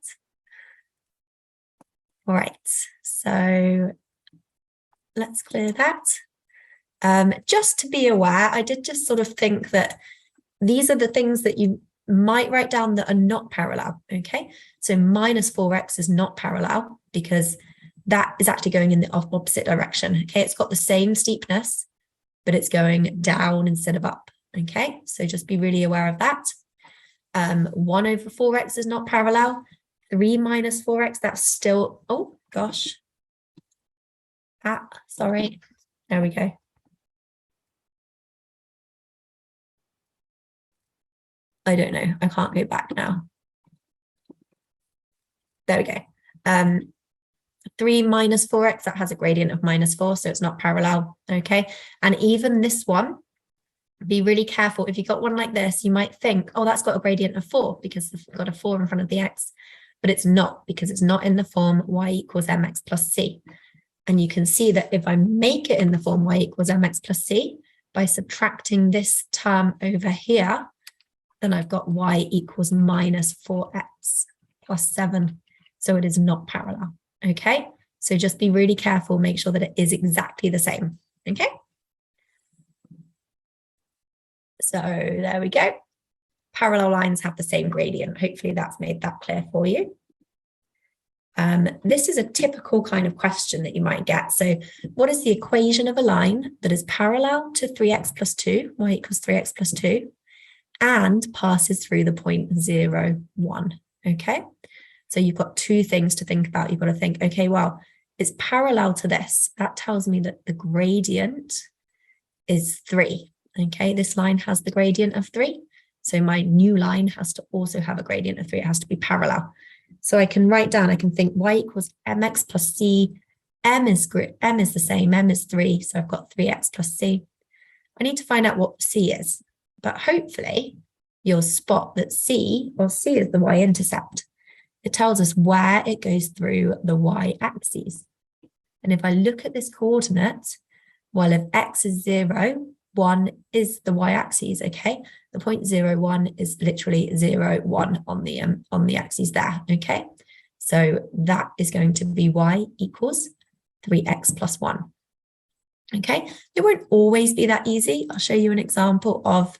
All right, so let's clear that. Just to be aware, I did just sort of think that these are the things that you might write down that are not parallel, okay? So -4x is not parallel because that is actually going in the opposite direction, okay? It's got the same steepness, but it's going down instead of up, okay? So just be really aware of that. 1 over 4x is not parallel. 3 minus 4x, that's still, oh gosh. Sorry, there we go. I don't know, I can't go back now. There we go. 3 minus 4x, that has a gradient of -4, so it's not parallel, okay? And even this one, be really careful. If you got one like this, you might think, oh, that's got a gradient of 4 because it's got a 4 in front of the x, but it's not because it's not in the form y equals mx plus c. And you can see that if I make it in the form y equals mx plus c, by subtracting this term over here, then I've got y equals -4x plus 7. So it is not parallel, okay? So just be really careful, make sure that it is exactly the same, okay? So there we go. Parallel lines have the same gradient. Hopefully that's made that clear for you. This is a typical kind of question that you might get. So what is the equation of a line that is parallel to 3x plus 2, y equals 3x plus 2, and passes through the point 0, 1, okay? So you've got two things to think about. You've got to think, okay, well, it's parallel to this. That tells me that the gradient is 3, okay? This line has the gradient of 3. So my new line has to also have a gradient of 3. It has to be parallel. So I can write down, I can think y equals mx plus c. M is the same, m is 3. So I've got 3x plus c. I need to find out what c is. But hopefully you'll spot that c is the y-intercept. It tells us where it goes through the y-axis. And if I look at this coordinate, well, if x is 0, 1 is the y-axis, okay? The point 0, 1 is literally 0, 1 on the axis there, okay? So that is going to be y equals 3x plus 1, okay? It won't always be that easy. I'll show you an example of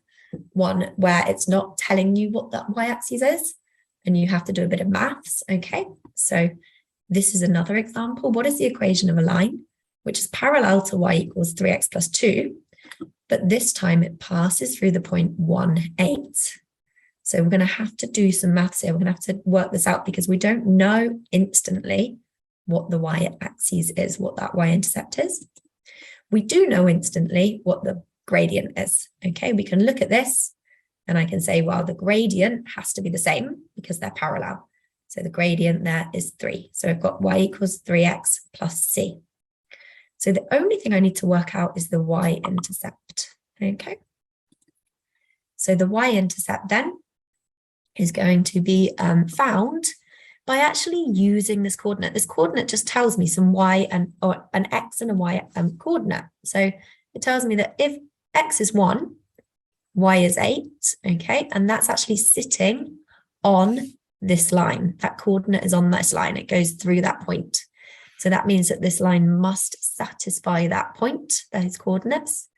one where it's not telling you what that y-axis is, and you have to do a bit of maths, okay? So this is another example. What is the equation of a line which is parallel to y equals 3x plus 2, but this time it passes through the point 1, 8. So we're going to have to do some maths here. We're going to have to work this out because we don't know instantly what the y-axis is, what that y-intercept is. We do know instantly what the gradient is, okay? We can look at this and I can say, well, the gradient has to be the same because they're parallel. So the gradient there is 3. So I've got y equals 3x plus c. So the only thing I need to work out is the y-intercept, okay? So the y-intercept then is going to be found by actually using this coordinate. This coordinate just tells me some y or an x and a y coordinate. So it tells me that if x is 1, y is 8, okay? And that's actually sitting on this line. That coordinate is on this line. It goes through that point. So that means that this line must satisfy that point, those coordinates.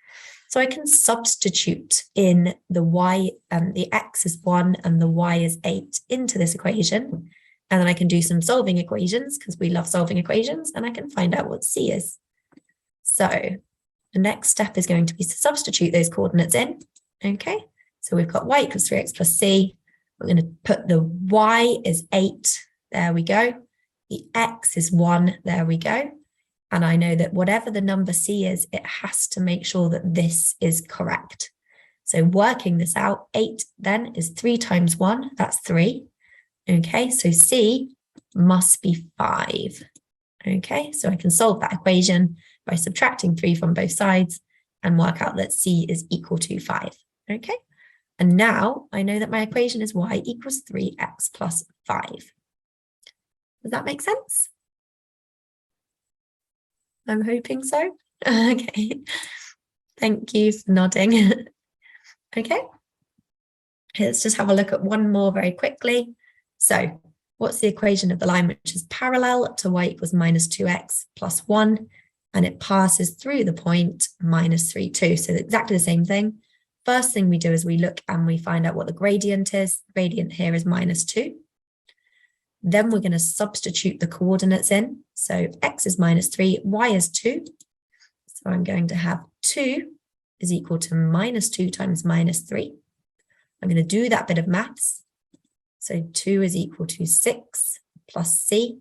So I can substitute in the y, the x is 1 and the y is 8 into this equation. And then I can do some solving equations because we love solving equations, and I can find out what c is. So the next step is going to be to substitute those coordinates in. Okay, so we've got y equals 3x plus c. We're going to put the y is 8. There we go. The x is 1. There we go. And I know that whatever the number c is, it has to make sure that this is correct. So working this out, 8 then is 3 times 1. That's 3. Okay, so c must be 5. Okay, so I can solve that equation by subtracting 3 from both sides and work out that c is equal to 5. Okay, and now I know that my equation is y equals 3x plus 5. Does that make sense? I'm hoping so. Okay, thank you for nodding. Okay, let's just have a look at one more very quickly. So what's the equation of the line which is parallel to y equals minus 2x plus 1, and it passes through the point minus 3, 2. So exactly the same thing. First thing we do is we look and we find out what the gradient is. The gradient here is minus 2. Then we're going to substitute the coordinates in. So x is minus 3, y is 2. So I'm going to have 2 is equal to minus 2 times minus 3. I'm going to do that bit of maths. So 2 is equal to 6 plus c.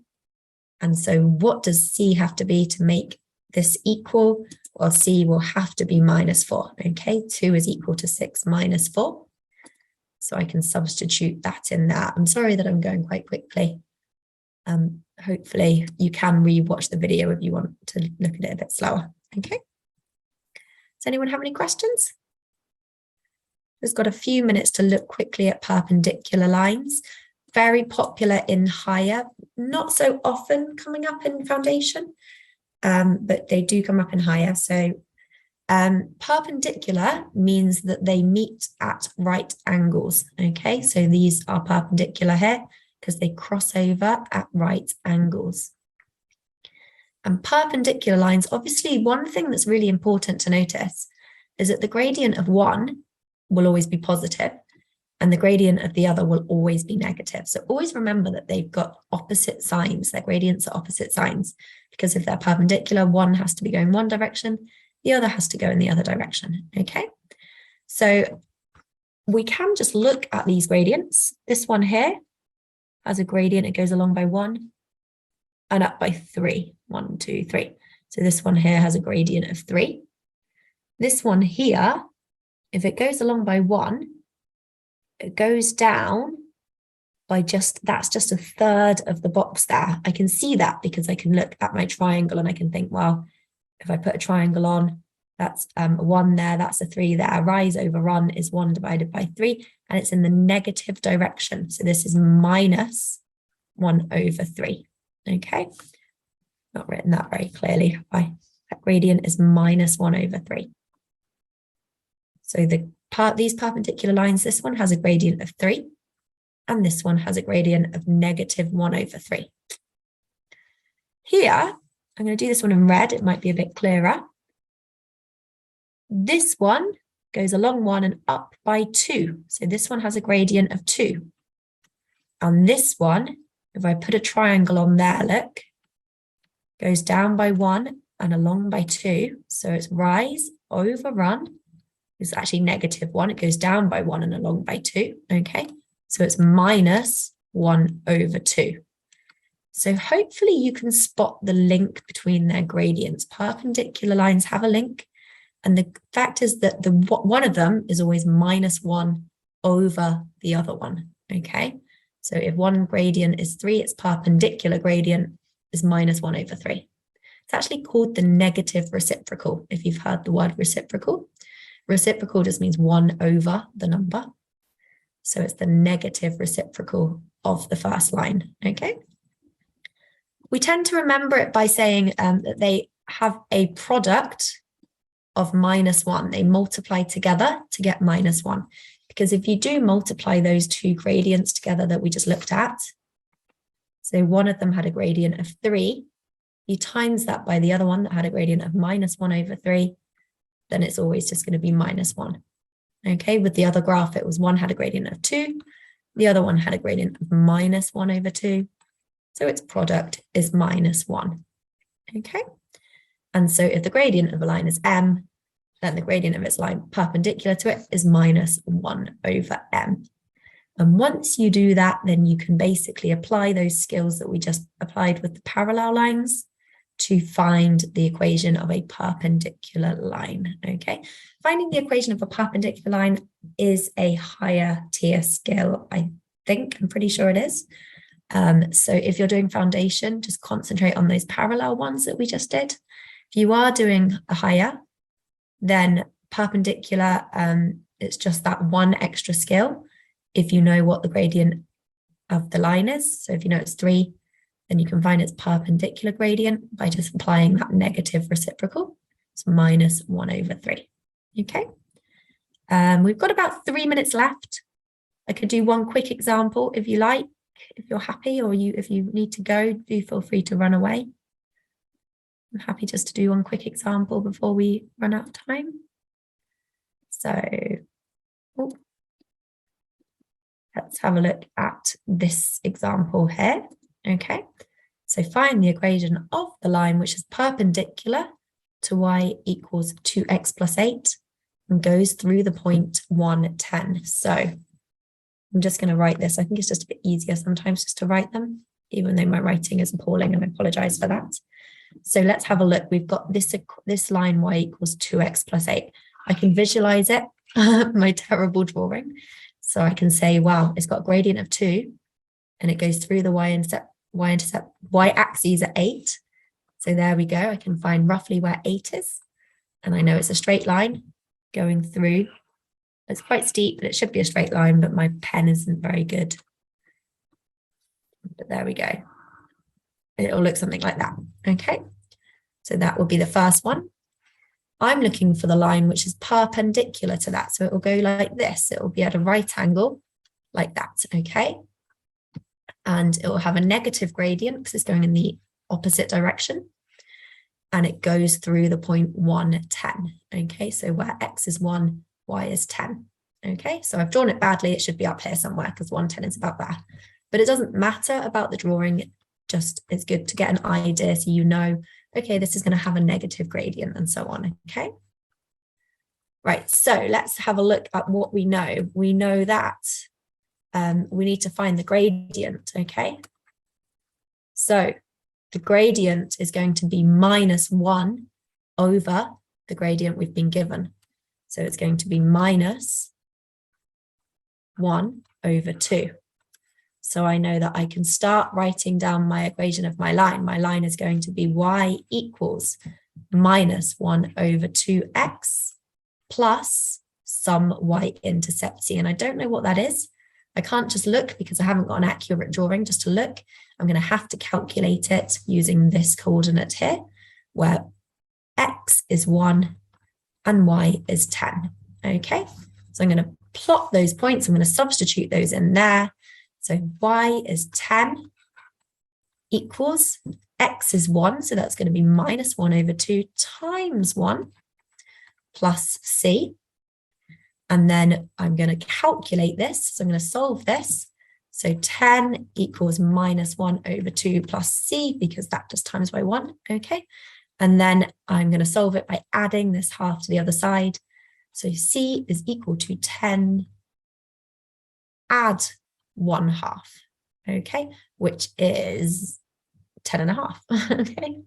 And so what does c have to be to make this equal? Well, c will have to be minus 4. Okay, 2 is equal to 6 minus 4. So I can substitute that in there. I'm sorry that I'm going quite quickly. Hopefully you can re-watch the video if you want to look at it a bit slower. Okay. Does anyone have any questions? Just got a few minutes to look quickly at perpendicular lines. Very popular in higher, not so often coming up in foundation, but they do come up in higher. So perpendicular means that they meet at right angles. Okay, so these are perpendicular here because they cross over at right angles. And perpendicular lines, obviously one thing that's really important to notice is that the gradient of one will always be positive and the gradient of the other will always be negative. So always remember that they've got opposite signs. Their gradients are opposite signs because if they're perpendicular, one has to be going one direction, the other has to go in the other direction. Okay, so we can just look at these gradients. This one here has a gradient, it goes along by 1 and up by 3. 1, 2, 3. So this one here has a gradient of 3. This one here, if it goes along by 1, it goes down by that's just a third of the box there. I can see that because I can look at my triangle and I can think, well, if I put a triangle on, that's 1 there, that's a 3 there. Rise over run is 1 divided by 3, and it's in the negative direction. So this is minus 1 over 3. Okay, not written that very clearly. That gradient is minus 1 over 3. So these perpendicular lines, this one has a gradient of 3, and this one has a gradient of negative 1 over 3. Here, I'm going to do this one in red. It might be a bit clearer. This one goes along 1 and up by 2. So this one has a gradient of 2. And this one, if I put a triangle on there, look, goes down by 1 and along by 2. So it's rise over run. It's actually negative 1. It goes down by 1 and along by 2. Okay, so it's minus 1 over 2. So hopefully you can spot the link between their gradients. Perpendicular lines have a link. And the fact is that one of them is always minus 1 over the other one. Okay, so if one gradient is 3, its perpendicular gradient is minus 1 over 3. It's actually called the negative reciprocal, if you've heard the word reciprocal. Reciprocal just means 1 over the number. So it's the negative reciprocal of the first line, okay? We tend to remember it by saying that they have a product of -1. They multiply together to get -1. Because if you do multiply those two gradients together that we just looked at, so one of them had a gradient of 3, you times that by the other one that had a gradient of -1/3, then it's always just going to be -1. Okay, with the other graph, it was one had a gradient of 2, the other one had a gradient of -1/2, so its product is -1. Okay, and so if the gradient of a line is m, then the gradient of its line perpendicular to it is -1/m. And once you do that, then you can basically apply those skills that we just applied with the parallel lines to find the equation of a perpendicular line. Okay, finding the equation of a perpendicular line is a higher tier skill, I think. I'm pretty sure it is. So if you're doing foundation, just concentrate on those parallel ones that we just did. If you are doing a higher, then perpendicular, it's just that one extra skill if you know what the gradient of the line is. So if you know it's 3, then you can find its perpendicular gradient by just applying that negative reciprocal. It's -1/3. Okay. We've got about 3 minutes left. I could do one quick example if you like, if you're happy, or if you need to go, do feel free to run away. I'm happy just to do one quick example before we run out of time. So let's have a look at this example here. Okay, so find the equation of the line which is perpendicular to y equals 2x plus 8 and goes through the point 1, 10. So I'm just going to write this. I think it's just a bit easier sometimes just to write them, even though my writing is appalling, and I apologize for that. So let's have a look. We've got this line y equals 2x plus 8. I can visualize it, my terrible drawing. So I can say, wow, it's got a gradient of 2 and it goes through the y-axis at 8. So there we go. I can find roughly where 8 is. And I know it's a straight line going through. It's quite steep, but it should be a straight line, but my pen isn't very good. But there we go. It'll look something like that. Okay. So that will be the first one. I'm looking for the line which is perpendicular to that. So it will go like this. It will be at a right angle like that. Okay. And it will have a negative gradient because it's going in the opposite direction. And it goes through the point 1, 10. Okay. So where x is 1, y is 10. Okay. So I've drawn it badly. It should be up here somewhere because 1, 10 is about there. But it doesn't matter about the drawing. Just it's good to get an idea so you know, okay, this is going to have a negative gradient and so on. Okay. Right. So let's have a look at what we know. We know that we need to find the gradient. Okay. So the gradient is going to be -1 over the gradient we've been given. So it's going to be -1/2. So I know that I can start writing down my equation of my line. My line is going to be y equals -1/2x plus some y-intercept c. And I don't know what that is. I can't just look because I haven't got an accurate drawing just to look. I'm going to have to calculate it using this coordinate here, where x is 1 and y is 10. Okay, so I'm going to plot those points. I'm going to substitute those in there. So y is 10 equals x is 1. So that's going to be -1/2 times 1 plus c. And then I'm going to calculate this. So I'm going to solve this. So 10 equals -1/2 plus c, because that just times by 1. Okay. And then I'm going to solve it by adding this half to the other side. So c is equal to 10 add 1/2. Okay. Which is 10.5. Okay.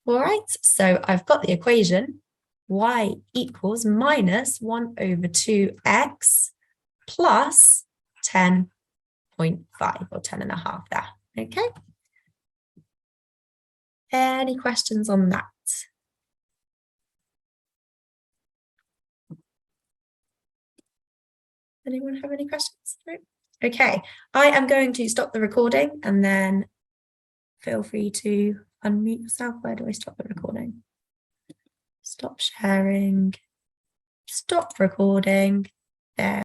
All right. So I've got the equation. Y equals -1/2x plus 10.5 or 10.5 there. Okay. Any questions on that? Anyone have any questions? Okay. I am going to stop the recording and then feel free to unmute yourself. Where do I stop the recording? Stop sharing. Stop recording. There.